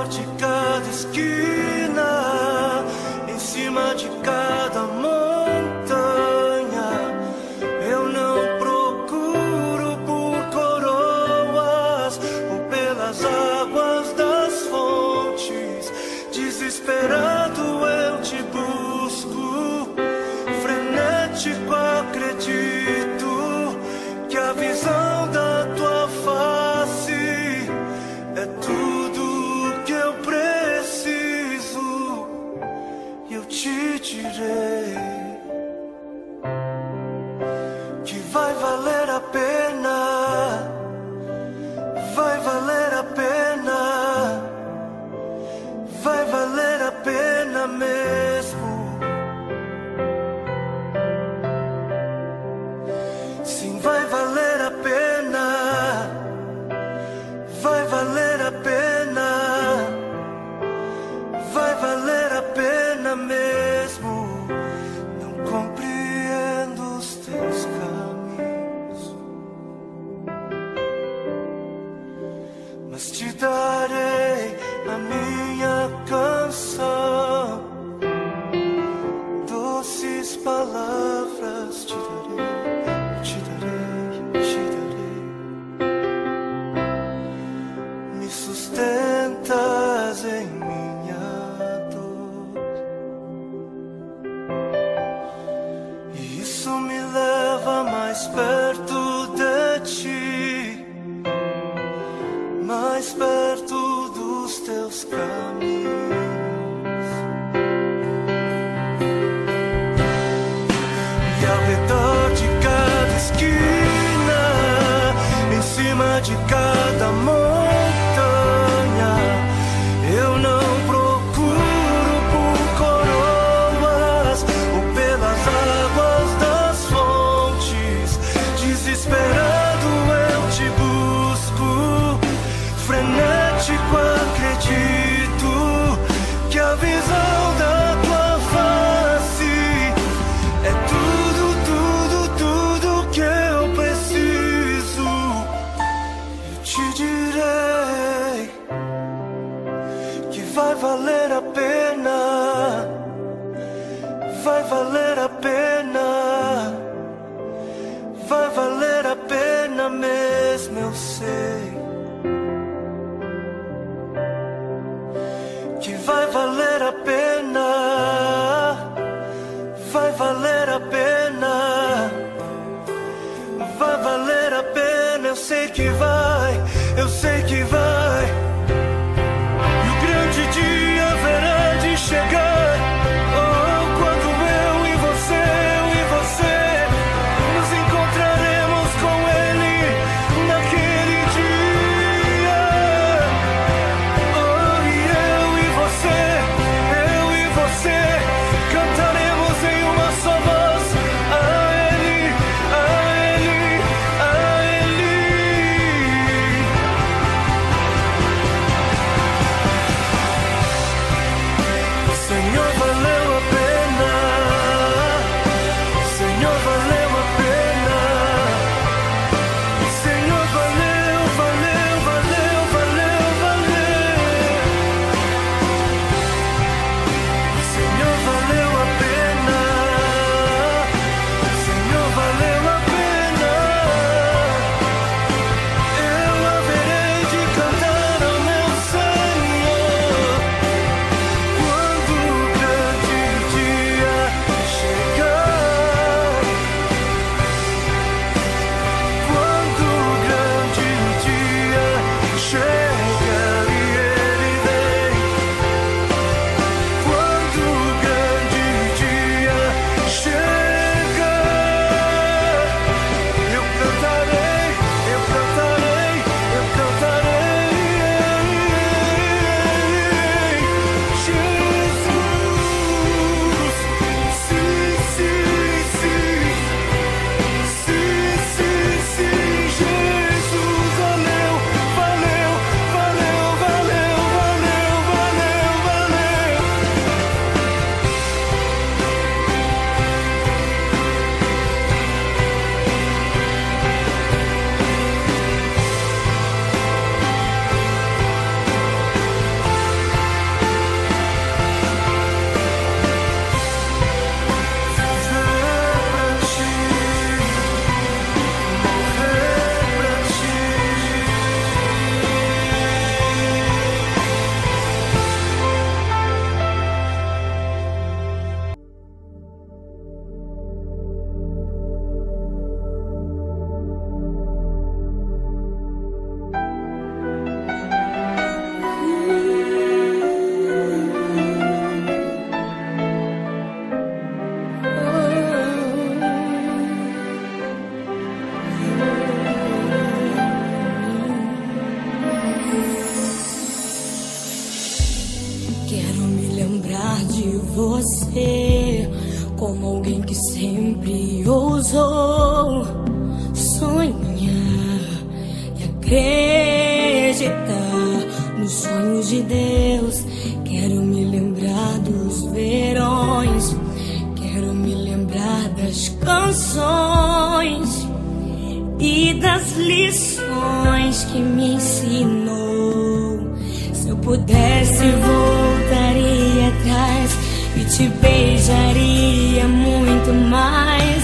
redor de cada esquina, em cima de cada montanha. Eu não procuro por coroas ou pelas águas das fontes. Desesperado eu te busco, frenético acredito que a visão da tua face é tudo que eu preciso. E eu te direi que vai valer a pena, vai valer a pena, vai valer a pena mesmo. Sim, vai valer a pena, vai valer a pena, vai valer a pena mesmo. Não compreendo os teus caminhos, mas te darei a minha canção. Doces palavras te darei, te darei, te darei. Me sustentas em minha dor, e isso me leva mais perto de ti, mais perto dos teus caminhos. E ao redor de cada esquina, em cima de cada montanha, eu não procuro por coroas ou pelas águas das fontes. Desesperado eu te busco, frenético acredito que a visão da tua face é tudo, tudo, tudo que eu preciso. Eu te direi que vai valer a pena, vai valer a pena, vai valer a pena mesmo, eu sei que vai valer a pena, vai valer a pena, vai valer a pena. Eu sei que vai, eu sei que vai. E o grande dia haverá de chegar, oh, quando eu e você nos encontraremos com Ele naquele dia. Oh, e eu e você cantaremos em uma só voz a Ele, a Ele, a Ele. Quero me lembrar de você como alguém que sempre ousou sonhar e acreditar nos sonhos de Deus. Quero me lembrar dos verões, quero me lembrar das canções e das lições que me ensinou. Se eu pudesse, voltaria atrás e te beijaria muito mais.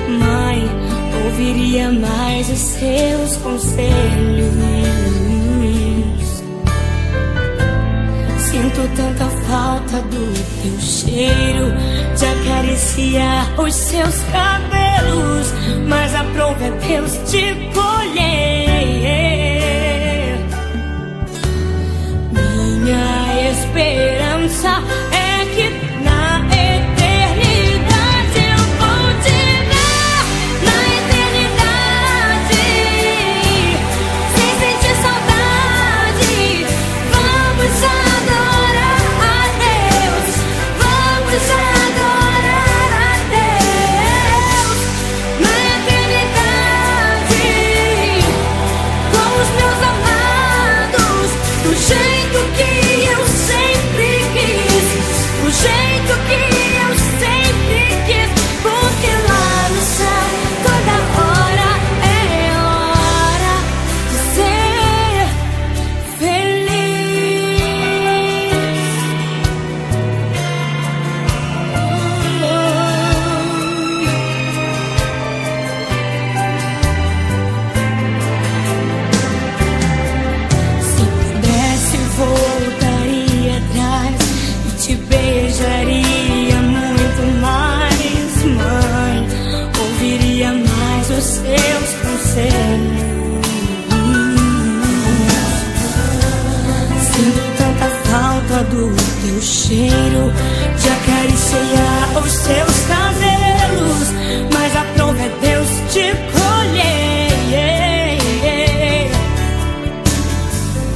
Mãe, ouviria mais os seus conselhos. Sinto tanta falta do teu cheiro, de acariciar os seus cabelos, mas a prova é Deus te colher. Minha esperança é que na eternidade eu vou te ver. Na eternidade, sem sentir saudade, vamos adorar a Deus. Vamos adorar a Deus. Na eternidade, com os meus amados, do jeito que eu sempre quis, do jeito que eu sempre quis, porque lá no céu toda hora é hora de ser feliz. Se pudesse, voltaria atrás e te beijaria muito mais. Mãe, ouviria mais os seus conselhos. Sinto tanta falta do teu cheiro, de acariciar os seus cabelos, mas a prova é Deus te colher.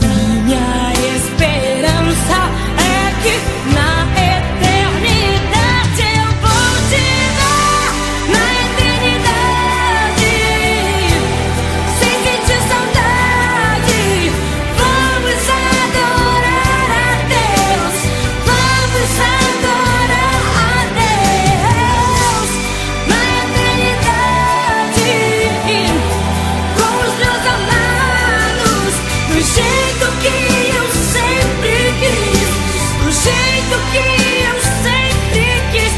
Minha esperança é que na eternidade eu vou te ver. Na eternidade, sem sentir saudade, vamos adorar a Deus. Vamos adorar a Deus. Na eternidade, com os meus amados, do jeito que eu sempre quis, do jeito que eu sempre quis,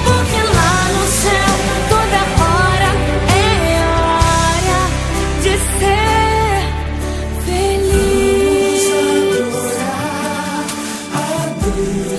porque lá no céu toda hora é hora de ser feliz. Vamos adorar a Deus.